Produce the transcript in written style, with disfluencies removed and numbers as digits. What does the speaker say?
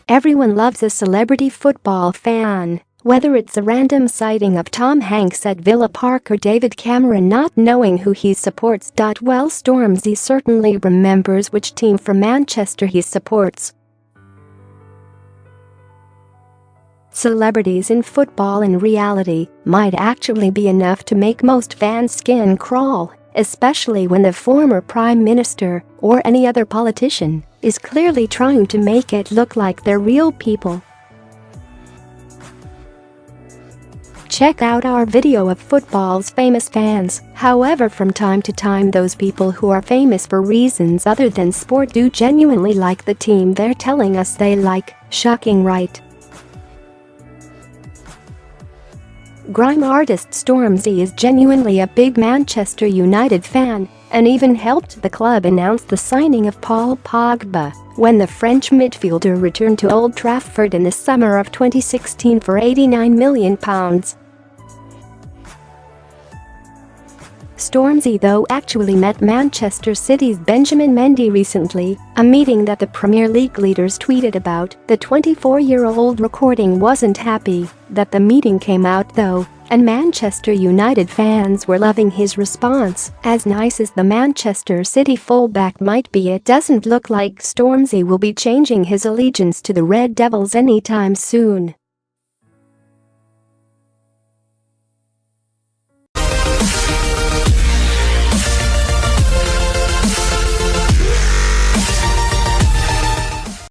Everyone loves a celebrity football fan, whether it's a random sighting of Tom Hanks at Villa Park or David Cameron not knowing who he supports. Well, Stormzy certainly remembers which team from Manchester he supports. Celebrities in football in reality might actually be enough to make most fans' skin crawl, especially when the former prime minister or any other politician is clearly trying to make it look like they're real people. Check out our video of football's famous fans. However, from time to time those people who are famous for reasons other than sport do genuinely like the team they're telling us they like. Shocking, right? Grime artist Stormzy is genuinely a big Manchester United fan and even helped the club announce the signing of Paul Pogba when the French midfielder returned to Old Trafford in the summer of 2016 for £89 million. Stormzy, though, actually met Manchester City's Benjamin Mendy recently, a meeting that the Premier League leaders tweeted about. The 24-year-old recording wasn't happy that the meeting came out though, and Manchester United fans were loving his response. As nice as the Manchester City fullback might be, it doesn't look like Stormzy will be changing his allegiance to the Red Devils anytime soon.